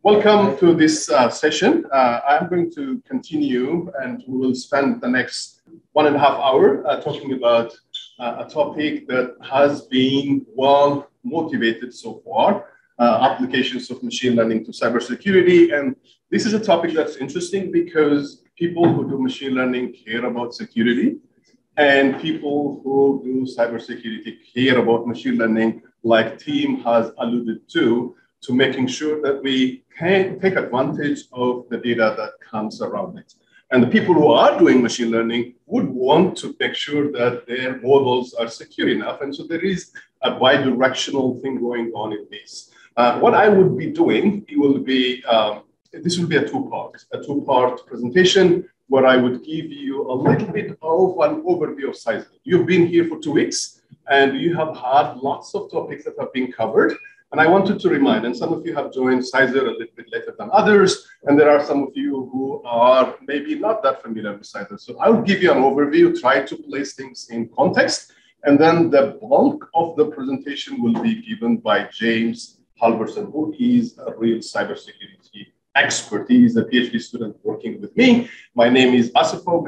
Welcome to this session. I'm going to continue and we will spend the next 1.5 hours talking about a topic that has been well motivated so far, applications of machine learning to cybersecurity. And this is a topic that's interesting because people who do machine learning care about security, and people who do cybersecurity care about machine learning, like Tim has alluded to making sure that we can take advantage of the data that comes around it. And the people who are doing machine learning would want to make sure that their models are secure enough. And so there is a bi-directional thing going on in this. What I would be doing, this will be a two-part presentation where I would give you a little bit of an overview of CySER. You've been here for 2 weeks and you have had lots of topics that have been covered. And I wanted to remind, and some of you have joined CySER a little bit later than others, and there are some of you who are maybe not that familiar with CySER. So I'll give you an overview, try to place things in context, and then the bulk of the presentation will be given by James Halverson, who is a real cybersecurity expert. He is a PhD student working with me. My name is Assefaw.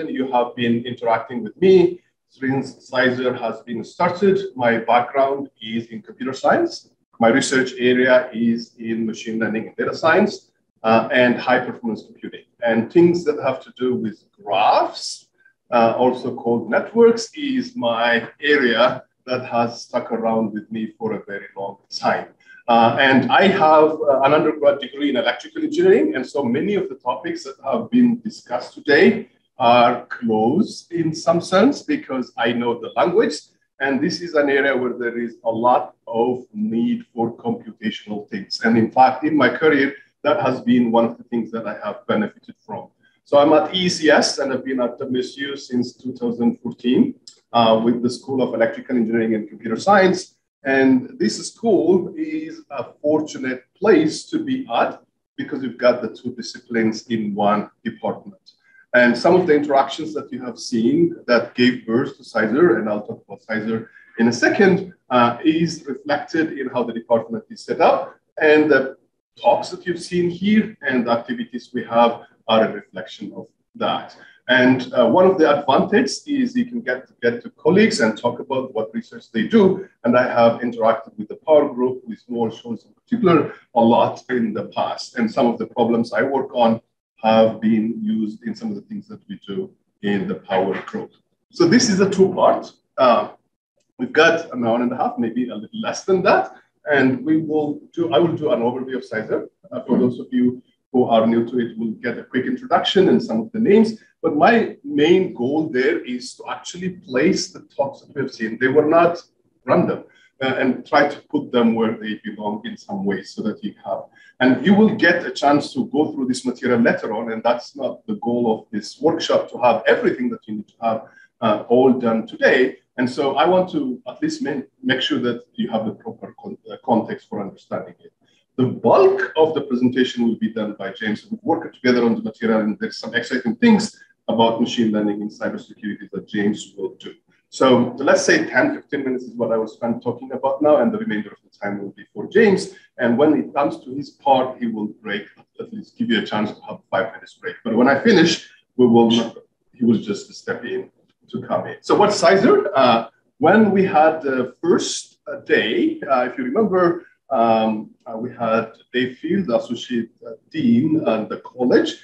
You have been interacting with me since CySER has been started. My background is in computer science. My research area is in machine learning and data science and high performance computing. And things that have to do with graphs, also called networks, is my area that has stuck around with me for a very long time. And I have an undergrad degree in electrical engineering. And so many of the topics that have been discussed today are close in some sense because I know the language. And this is an area where there is a lot of need for computational things. And in fact, in my career, that has been one of the things that I have benefited from. So I'm at ECS and I've been at WSU since 2014 with the School of Electrical Engineering and Computer Science. And this school is a fortunate place to be at because we've got the two disciplines in one department. And some of the interactions that you have seen that gave birth to CySER, and I'll talk about CySER in a second, is reflected in how the department is set up. And the talks that you've seen here and the activities we have are a reflection of that. And one of the advantages is you can get to colleagues and talk about what research they do. And I have interacted with the Power Group, with Noel Scholz in particular, a lot in the past. And some of the problems I work on have been used in some of the things that we do in the Power Group. So this is a two-part. We've got an hour and a half, maybe a little less than that. And I will do an overview of CySER. For those of you who are new to it, we'll get a quick introduction and some of the names. But my main goal there is to actually place the talks that we've seen. They were not random. And try to put them where they belong in some way so that you have. And you will get a chance to go through this material later on, and that's not the goal of this workshop, to have everything that you need to have all done today. And so I want to at least make sure that you have the proper context for understanding it. The bulk of the presentation will be done by James. We've worked together on the material, and there's some exciting things about machine learning in cybersecurity that James will do. So let's say 10, 15 minutes is what I will spend talking about now, and the remainder of the time will be for James. And when it comes to his part, he will break, at least give you a chance to have a 5 minutes break. But when I finish, he will just step in to come in. So what's CySER? When we had the first day, if you remember, we had Dave Field, the associate dean at the college,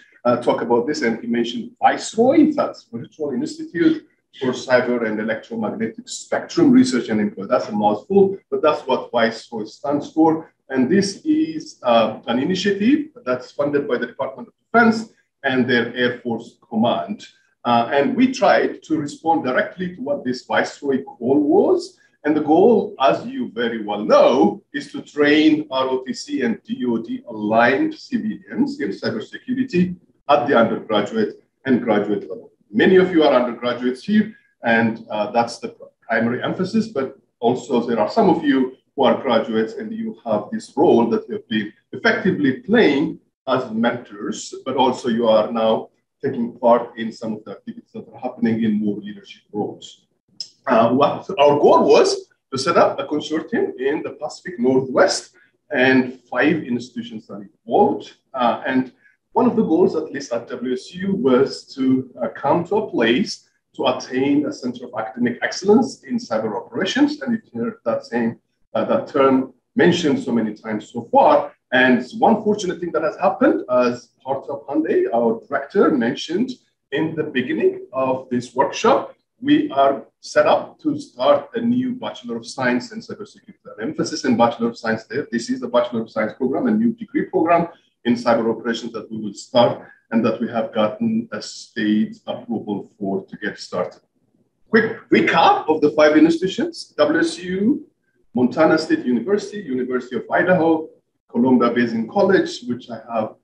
talk about this, and he mentioned Viceroy, that's Virtual Institute for Cyber and Electromagnetic Spectrum Research and Input. That's a mouthful, but that's what Viceroy stands for. And this is an initiative that's funded by the Department of Defense and their Air Force Command. And we tried to respond directly to what this Viceroy call was. And the goal, as you very well know, is to train ROTC and DoD aligned civilians in cybersecurity at the undergraduate and graduate level. Many of you are undergraduates here, and that's the primary emphasis, but also there are some of you who are graduates and you have this role that you have been effectively playing as mentors, but also you are now taking part in some of the activities that are happening in more leadership roles. What our goal was to set up a consortium in the Pacific Northwest and 5 institutions are involved. And one of the goals, at least at WSU, was to come to a place to attain a center of academic excellence in cyber operations. And you've heard that term mentioned so many times so far. And one fortunate thing that has happened, as Partha Pandey, our director, mentioned in the beginning of this workshop, we are set up to start a new Bachelor of Science in Cybersecurity. An emphasis in Bachelor of Science there. This is the Bachelor of Science program, a new degree program in cyber operations that we will start and that we have gotten a state approval for to get started. Quick recap of the 5 institutions: WSU, Montana State University, University of Idaho, Columbia Basin College, which I have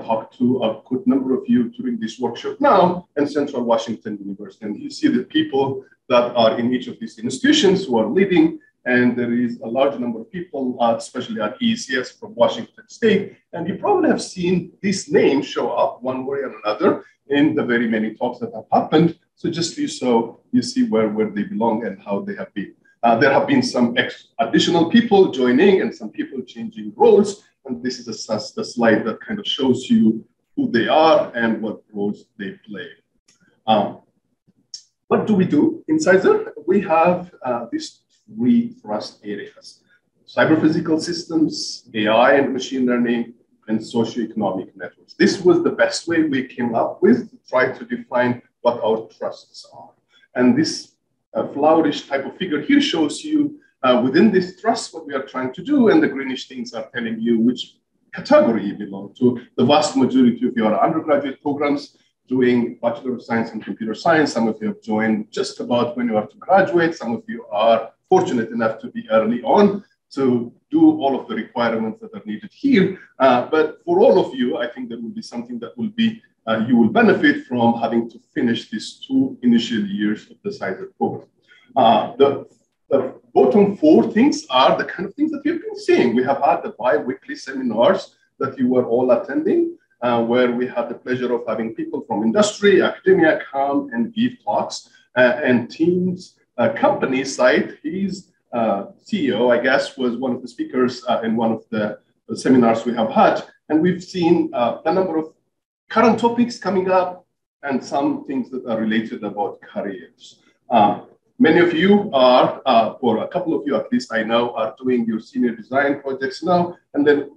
talked to a good number of you during this workshop now, and Central Washington University. And you see the people that are in each of these institutions who are leading, and there is a large number of people, especially at ECS from Washington State. And you probably have seen this name show up one way or another in the very many talks that have happened. So just so you see where they belong and how they have been. There have been some additional people joining and some people changing roles. And this is the slide that kind of shows you who they are and what roles they play. What do we do in CySER? We have these 3 thrust areas: cyber-physical systems, AI and machine learning, and socioeconomic networks. This was the best way we came up with to try to define what our trusts are. And this flourish type of figure here shows you within this trust what we are trying to do, and the greenish things are telling you which category you belong to. The vast majority of your undergraduate programs doing Bachelor of Science in Computer Science. Some of you have joined just about when you are to graduate. Some of you are fortunate enough to be early on to do all of the requirements that are needed here. But for all of you, I think there will be something that will be, you will benefit from having to finish these 2 initial years of the CySER program. The bottom 4 things are the kind of things that you've been seeing. We have had the bi-weekly seminars that you were all attending, where we had the pleasure of having people from industry, academia come and give talks, and teams, company side. His CEO, I guess, was one of the speakers in one of the seminars we have had. And we've seen a number of current topics coming up and some things that are related about careers. Many of you are, or a couple of you at least I know, are doing your senior design projects now. And then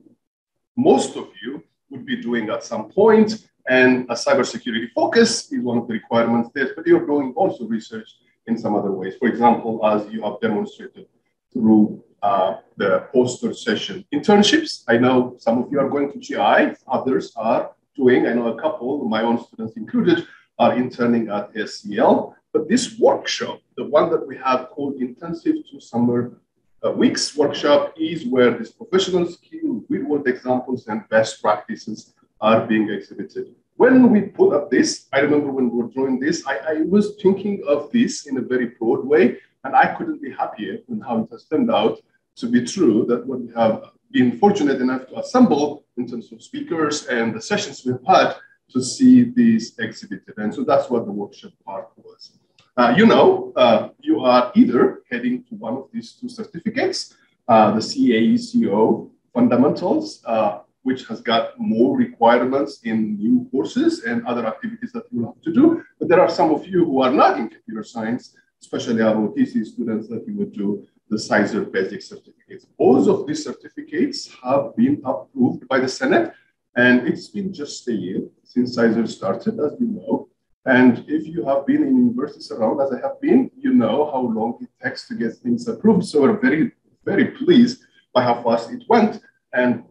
most of you would be doing at some point, and a cybersecurity focus is one of the requirements there, but you're doing also research in some other ways. For example, as you have demonstrated through the poster session. Internships, I know some of you are going to GI, others are doing, I know a couple, my own students included, are interning at SCL. But this workshop, the one that we have called Intensive 2 Summer Weeks workshop, is where these professional skill, real-world examples, and best practices are being exhibited. When we put up this, I remember when we were drawing this, I was thinking of this in a very broad way, and I couldn't be happier with how it has turned out to be true, that what we have been fortunate enough to assemble in terms of speakers and the sessions we've had to see these exhibited. And so that's what the workshop part was. You are either heading to one of these 2 certificates, the CAECO Fundamentals, which has got more requirements in new courses and other activities that you will have to do. But there are some of you who are not in computer science, especially our OTC students, that you would do the CySER basic certificates. Both of these certificates have been approved by the Senate, and it's been just a year since CySER started, as you know. And if you have been in universities around, as I have been, you know how long it takes to get things approved. So we're very, very pleased by how fast it went, and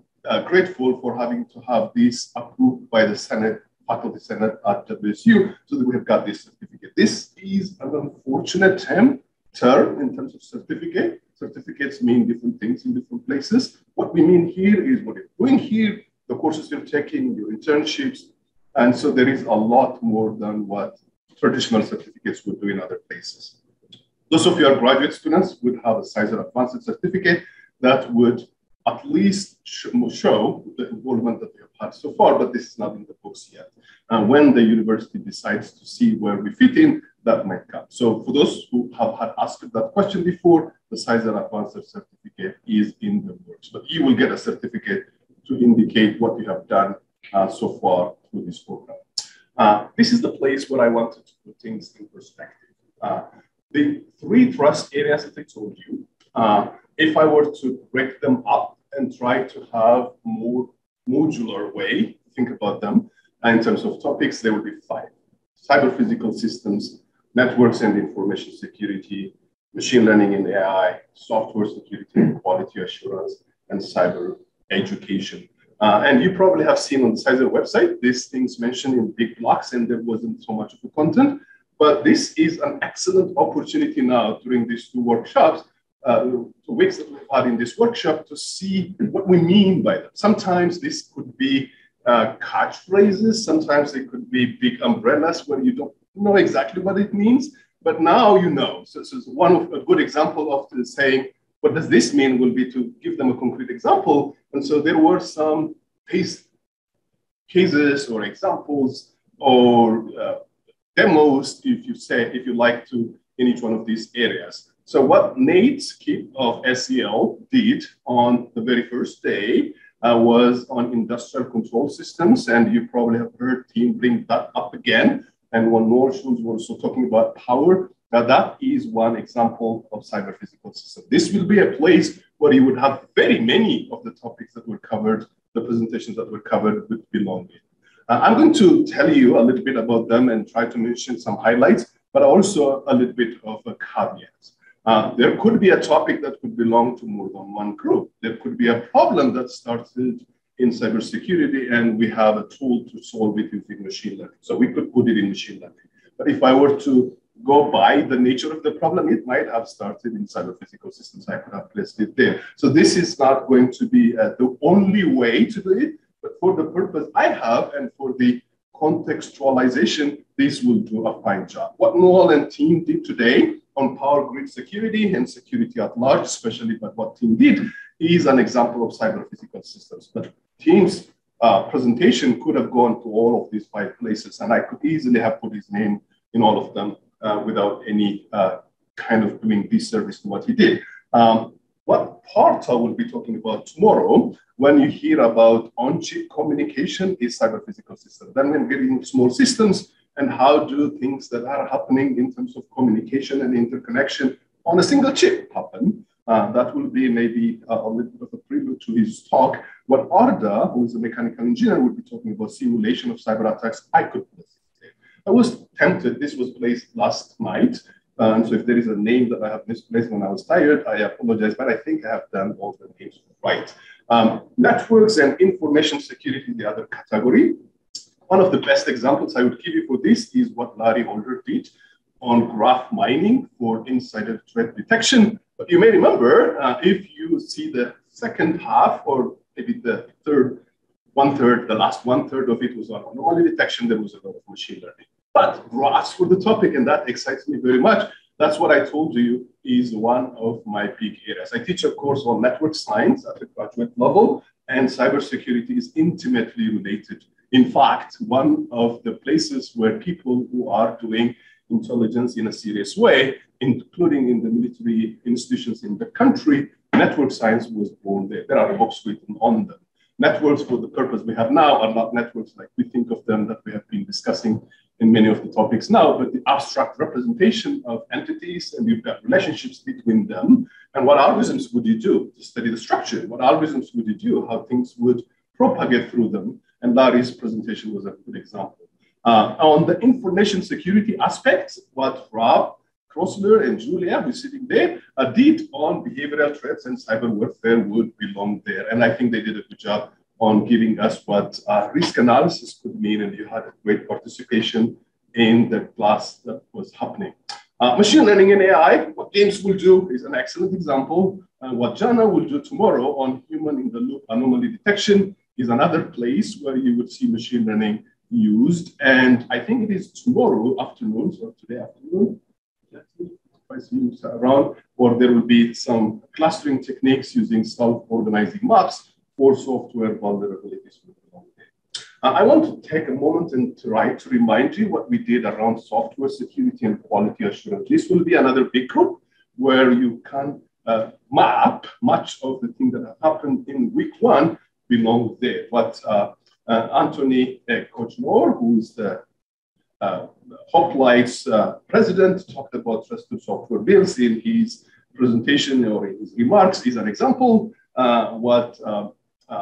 grateful for having to have this approved by the Senate, Faculty Senate at WSU, so that we have got this certificate. This is an unfortunate term in terms of certificate. Certificates mean different things in different places. What we mean here is what you're doing here, the courses you're taking, your internships. And so there is a lot more than what traditional certificates would do in other places. Those of you are graduate students would have a CySER Advanced Certificate that would at least show the involvement that we have had so far, but this is not in the books yet. When the university decides to see where we fit in, that might come. So for those who have had asked that question before, the CySER Advanced Certificate is in the works, but you will get a certificate to indicate what you have done so far through this program. This is the place where I wanted to put things in perspective. The three trust areas that I told you, if I were to break them up and try to have more modular way to think about them in terms of topics, there would be 5. Cyber physical systems, networks and information security, machine learning and AI, software security and quality assurance, and cyber education. And you probably have seen on the CySER website, these things mentioned in big blocks, and there wasn't so much of a content. But this is an excellent opportunity now during these 2 workshops, 2 weeks that we've had in this workshop, to see what we mean by them. Sometimes this could be catchphrases, sometimes they could be big umbrellas where you don't know exactly what it means, but now you know. So this is a good example of the saying, what does this mean, will be to give them a concrete example. And so there were some cases or examples or demos, if you like to, in each one of these areas. So what Nate Kip of SEL did on the very first day was on industrial control systems, and you probably have heard Tim bring that up again. And one more, was also talking about power. Now that is one example of cyber physical system. This will be a place where you would have very many of the topics that were covered, the presentations that were covered would belong in. I'm going to tell you a little bit about them and try to mention some highlights, but also a little bit of a caveat. There could be a topic that could belong to more than one group. There could be a problem that started in cybersecurity, and we have a tool to solve it using machine learning. So we could put it in machine learning. But if I were to go by the nature of the problem, it might have started in cyber physical systems. I could have placed it there. So this is not going to be the only way to do it, but for the purpose I have and for the contextualization, this will do a fine job. What Noel and team did today on power grid security and security at large, especially but what team did, is an example of cyber physical systems. But team's presentation could have gone to all of these 5 places, and I could easily have put his name in all of them without any kind of doing disservice to what he did. What part I will be talking about tomorrow, when you hear about on-chip communication, is cyber physical systems. Then we're getting small systems and how do things that are happening in terms of communication and interconnection on a single chip happen. That will be maybe a little bit of a prelude to his talk. What Arda, who is a mechanical engineer, will be talking about simulation of cyber attacks. I could place it. I was tempted. This was placed last night. So if there is a name that I have misplaced when I was tired, I apologize, but I think I have done all the names right. Networks and information security, the other category. One of the best examples I would give you for this is what Larry Holder did on graph mining for insider threat detection. But you may remember, if you see the second half, or maybe the last one third of it was on anomaly detection, there was a lot of machine learning. But graphs for the topic, and that excites me very much. That's what I told you is one of my big areas. I teach a course on network science at the graduate level, and cybersecurity is intimately related. In fact, one of the places where people who are doing intelligence in a serious way, including in the military institutions in the country, network science was born there. There are books written on them. Networks for the purpose we have now are not networks like we think of them that we have been discussing in many of the topics now, but the abstract representation of entities, and you've got relationships between them. And what algorithms would you do to study the structure? What algorithms would you do? How things would propagate through them? And Larry's presentation was a good example. On the information security aspects, what Rob Crossler and Julia, who's sitting there, did on behavioral threats and cyber warfare would belong there. And I think they did a good job on giving us what risk analysis could mean, and you had a great participation in the class that was happening. Machine learning and AI, what James will do is an excellent example. What Jana will do tomorrow on human-in-the-loop anomaly detection is another place where you would see machine learning used. And I think it is tomorrow afternoon, so today afternoon, I see you around, or there will be some clustering techniques using self-organizing maps for software vulnerabilities. I want to take a moment and try to remind you what we did around software security and quality assurance. This will be another big group where you can map much of the things that have happened in week one belong there. But Anthony Kochmore, who is the Hoplites president, talked about trusted software builds in his presentation or in his remarks is an example. What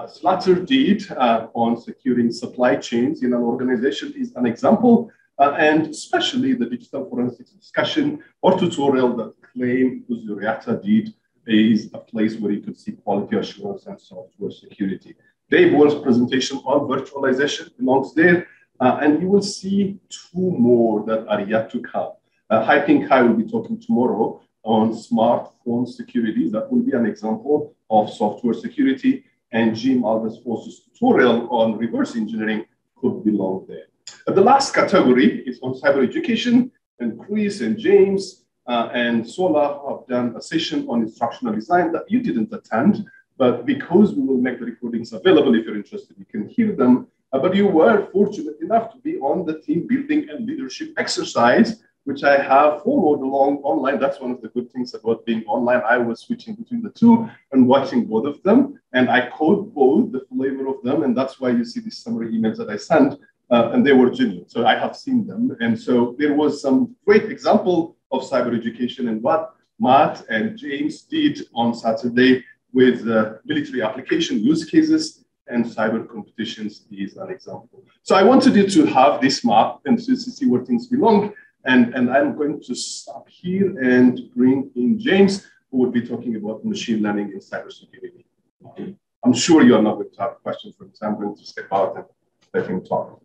Slatter did on securing supply chains in an organization is an example, and especially the digital forensics discussion or tutorial that Claim Uzuriata did is a place where you could see quality assurance and software security. Dave Wall's presentation on virtualization belongs there, and you will see two more that are yet to come. I think Kai will be talking tomorrow on smartphone security. That will be an example of software security. And Jim Alves-Foss's tutorial on reverse engineering could belong there. The last category is on cyber education, and Chris and James and Sola have done a session on instructional design that you didn't attend, but because we will make the recordings available, if you're interested, you can hear them. But you were fortunate enough to be on the team building and leadership exercise, which I have followed along online. That's one of the good things about being online. I was switching between the two and watching both of them. And I code both the flavor of them. And that's why you see these summary emails that I sent. And they were genuine. So I have seen them. And so there was some great example of cyber education and what Matt and James did on Saturday with military application use cases and cyber competitions is an example. So I wanted you to have this map and to see where things belong. And I'm going to stop here and bring in James, who will be talking about machine learning in cybersecurity. I'm sure you are not going to have questions for him, so I'm going to step out and let him talk.